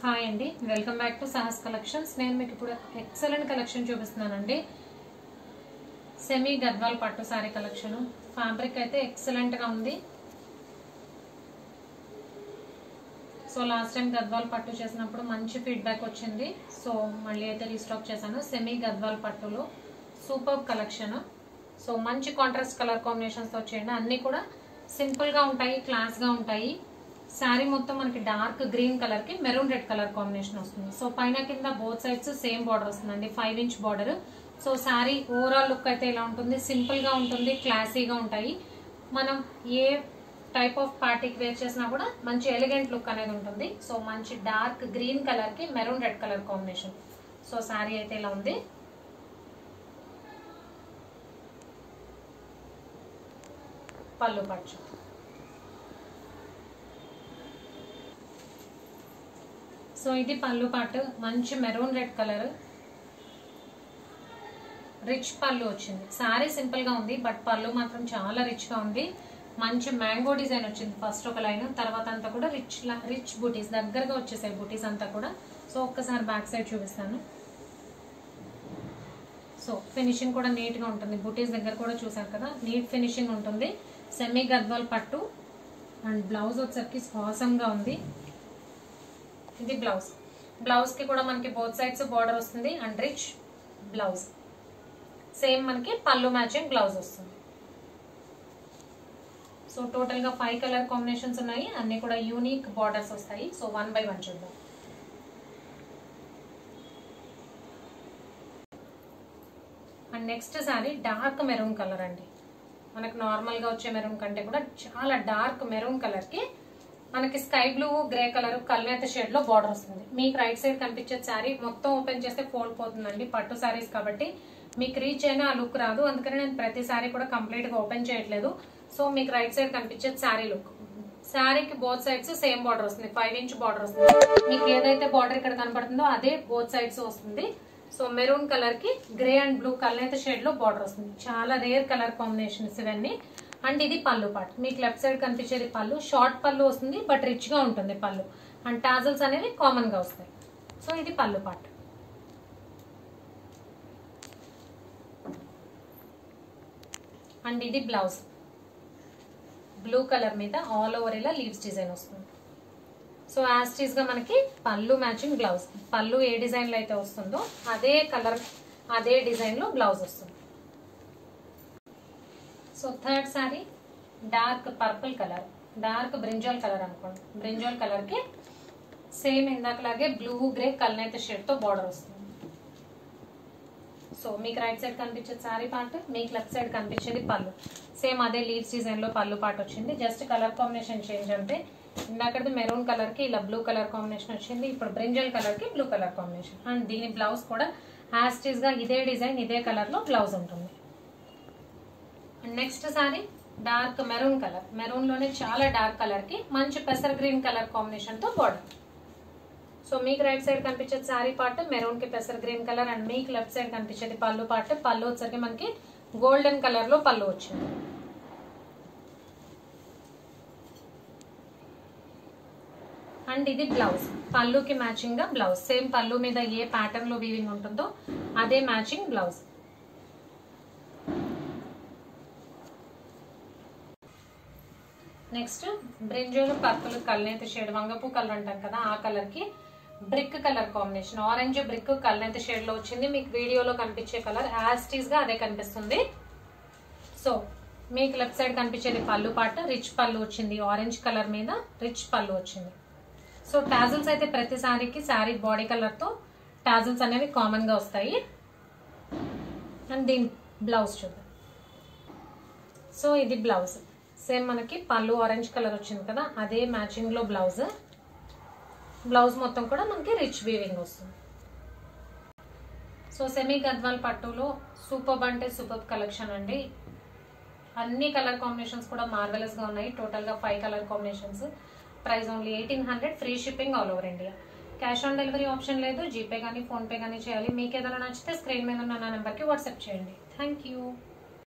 Hi అండి, welcome back to Sahas collections. నేను మీకు ఇప్పుడు ఎక్సలెంట్ కలెక్షన్ చూపిస్తున్నానండి. సెమీ గద్వాల్ పట్టు సారీ కలెక్షన్. ఫ్యాబ్రిక్ అయితే ఎక్సలెంట్ గా ఉంది. సో లాస్ట్ టైం గద్వాల్ పట్టు చేసినప్పుడు మంచి ఫీడ్బ్యాక్ వచ్చింది. సో మళ్ళీ అయితే రీస్టాక్ చేశాను. సెమీ గద్వాల్ పట్టులో సూపర్ కలెక్షన్. సో మంచి కాంట్రాస్ట్ కలర్ కాంబినేషన్స్ తో వచ్చేయండి. అన్ని కూడా సింపుల్ గా ఉంటాయి, క్లాస్ గా ఉంటాయి. శారీ మొత్తం మనకి డార్క్ గ్రీన్ కలర్ కి మెరూన్ రెడ్ కలర్ కాంబినేషన్ వస్తుంది. సో పైన కింద బోత్ సైడ్స్ సేమ్ బార్డర్ వస్తుందండి, 5 inch border. So sari overall look అయితే ఇలా ఉంటుంది, సింపుల్ గా ఉంటుంది, క్లాసీగా ఉంటాయి. మనం ఏ టైప్ ఆఫ్ పార్టీకి వేర్ చేసినా కూడా మంచి ఎలిగెంట్ లుక్ అనేది ఉంటుంది. సో మంచి డార్క్ గ్రీన్ కలర్ కి maroon red colour combination. So sari అయితే ఇలా ఉంది. పళ్ళు పట్టు. సో ఇది పళ్ళు పాటు, మంచి మెరూన్ రెడ్ కలర్, రిచ్ పళ్ళు వచ్చింది. శారీ సింపుల్ గా ఉంది, బట్ పళ్ళు మాత్రం చాలా రిచ్ గా ఉంది. మంచి మ్యాంగో డిజైన్ వచ్చింది ఫస్ట్ ఒక లైన్, తర్వాత అంతా కూడా రిచ్ బూటీస్ దగ్గరగా వచ్చేసాయి బూటీస్ అంతా కూడా. సో ఒక్కసారి బ్యాక్ సైడ్ చూపిస్తాను. సో ఫినిషింగ్ కూడా నీట్ గా ఉంటుంది. బూటీస్ దగ్గర కూడా చూసారు కదా, నీట్ ఫినిషింగ్ ఉంటుంది. సెమీ గద్వాల్ పట్టు. అండ్ బ్లౌజ్ వచ్చేసరికి ఆసమ్ గా ఉంది. ఇది బ్లౌజ్. బ్లౌజ్ కి కూడా మనకి బోత్ సైడ్స్ బార్డర్ వస్తుంది అండ్ రిచ్ బ్లౌజ్. సేమ్ మనకి పళ్ళు మ్యాచింగ్ బ్లౌజ్ వస్తుంది. సో టోటల్ గా 5 కలర్ కాంబినేషన్స్ ఉన్నాయి, అన్ని కూడా యూనిక్ బార్డర్స్ వస్తాయి. సో 1 by 1 చూద్దాం. And next sorry dark maroon colour అండి. మనకు నార్మల్ గా వచ్చే మెరూన్ కంటే కూడా చాలా డార్క్ మెరూన్ కలర్ కి మనకి స్కై బ్లూ గ్రే కలర్ కల్నేత షేడ్ లో బార్డర్ వస్తుంది. మీకు రైట్ సైడ్ కనిపించే శారీ మొత్తం ఓపెన్ చేస్తే ఫోల్డ్ పోతుందండి. పట్టు శారీస్ కాబట్టి మీకు రీచ్ అయినా ఆ లుక్ రాదు, అందుకని నేను ప్రతి శారీ కూడా కంప్లీట్ గా ఓపెన్ చేయట్లేదు. సో మీకు రైట్ సైడ్ కనిపించే శారీ లుక్. శారీకి బోత్ సైడ్స్ సేమ్ బార్డర్ వస్తుంది, 5 ఇంచ్ బార్డర్ వస్తుంది. మీకు ఏదైతే బార్డర్ ఇక్కడ కనపడుతుందో అదే బోత్ సైడ్స్ వస్తుంది. సో మెరూన్ కలర్ కి గ్రే అండ్ బ్లూ కల్నేత షేడ్ లో బార్డర్ వస్తుంది. చాలా రేర్ కలర్ కాంబినేషన్స్ ఇవన్నీ. అండ్ ఇది పళ్ళు పార్ట్. మీకు లెఫ్ట్ సైడ్ కనిపించేది పళ్ళు, షార్ట్ పళ్ళు వస్తుంది, బట్ రిచ్ గా ఉంటుంది పళ్ళు. అండ్ టాజల్స్ అనేవి కామన్ గా వస్తాయి. సో ఇది పళ్ళు పార్ట్. అండ్ ఇది బ్లౌజ్. బ్లూ కలర్ మీద ఆల్ ఓవర్ ఇలా లీవ్స్ డిజైన్ వస్తుంది. సో యాస్టీస్ గా మనకి పళ్ళు మ్యాచింగ్ బ్లౌజ్. పళ్ళు ఏ డిజైన్ లో అయితే వస్తుందో అదే కలర్ అదే డిజైన్ లో బ్లౌజ్ వస్తుంది. So third sorry dark purple colour, dark brinjal colour అనుకోండి. బ్రింజాల్ కలర్ కి సేమ్ ఇందాకలాగే బ్లూ గ్రే కల్నేత షేడ్ తో బార్డర్ వస్తుంది. సో మీకు రైట్ సైడ్ కనిపించేది సారీ పార్ట్, మీకు లెఫ్ట్ సైడ్ కనిపించేది పళ్ళు. సేమ్ అదే లీవ్స్ డిజైన్ లో పళ్ళు పార్ట్ వచ్చింది. జస్ట్ కలర్ కాంబినేషన్ చేంజ్ అంటే ఇందాకది మెరూన్ కలర్ కి ఇలా బ్లూ కలర్ కాంబినేషన్ వచ్చింది, ఇప్పుడు బ్రింజాల్ కలర్ కి బ్లూ కలర్ కాంబినేషన్. అండ్ దీని బ్లౌజ్ కూడా యాస్టీస్ గా ఇదే డిజైన్ ఇదే కలర్ లో బ్లౌజ్ ఉంటుంది. Next sorry dark maroon colour. Maroon లోనే చాలా డార్క్ కలర్ కి మంచి పెసర్ గ్రీన్ కలర్ కాంబినేషన్ తో బార్డర్. సో మీకు రైట్ సైడ్ కనిపించేది సారీ పార్ట్, మెరూన్ కి పెసర్ గ్రీన్ కలర్. అండ్ మీకు లెఫ్ట్ సైడ్ కనిపించేది పళ్ళు పార్ట్. పళ్ళు వచ్చేసరికి మనకి గోల్డెన్ కలర్ లో పళ్ళు వచ్చింది. అండ్ ఇది బ్లౌజ్. పళ్ళుకి మ్యాచింగ్ గా బ్లౌజ్. సేమ్ పళ్ళు మీద ఏ ప్యాటర్న్ లో వీవింగ్ ఉంటుందో అదే matching blouse. Next brinjal purple కల్నేత షేడ్, వంగపూ కలర్ అంటాం కదా ఆ కలర్ కి brick colour combination. Orange brick కల్నేత షేడ్ లో వచ్చింది. మీకు వీడియోలో కనిపించే కలర్ యాస్టీస్ గా అదే కనిపిస్తుంది. సో మీకు లెఫ్ట్ సైడ్ కనిపించేది పళ్ళు పార్ట్, రిచ్ పళ్ళు వచ్చింది. ఆరెంజ్ కలర్ మీద రిచ్ పళ్ళు వచ్చింది. సో టాజల్స్ అయితే ప్రతి శారీకి శారీ బాడీ కలర్ తో టాజల్స్ అనేవి కామన్ గా వస్తాయి. అండ్ దీని బ్లౌజ్ చూద్దాం. సో ఇది బ్లౌజ్. సేమ్ మనకి పళ్ళు ఆరెంజ్ కలర్ వచ్చింది కదా అదే మ్యాచింగ్ లో బ్లౌజ్. బ్లౌజ్ మొత్తం కూడా మనకి రిచ్ వీవింగ్ వస్తుంది. సో సెమీ గద్వాల్ పట్టులో సూపర్ అంటే సూపర్ కలెక్షన్ అండి. అన్ని కలర్ కాంబినేషన్స్ కూడా మార్వెలస్ గా ఉన్నాయి. టోటల్ గా 5 colour combinations. Price only 1800. Free shipping all over India. Cash on delivery option లేదు. జీపే కానీ ఫోన్ పే కానీ చేయాలి. మీకు ఏదైనా నచ్చితే స్క్రీన్ మీద ఉన్న నా నెంబర్కి వాట్సాప్ చేయండి. Thank you.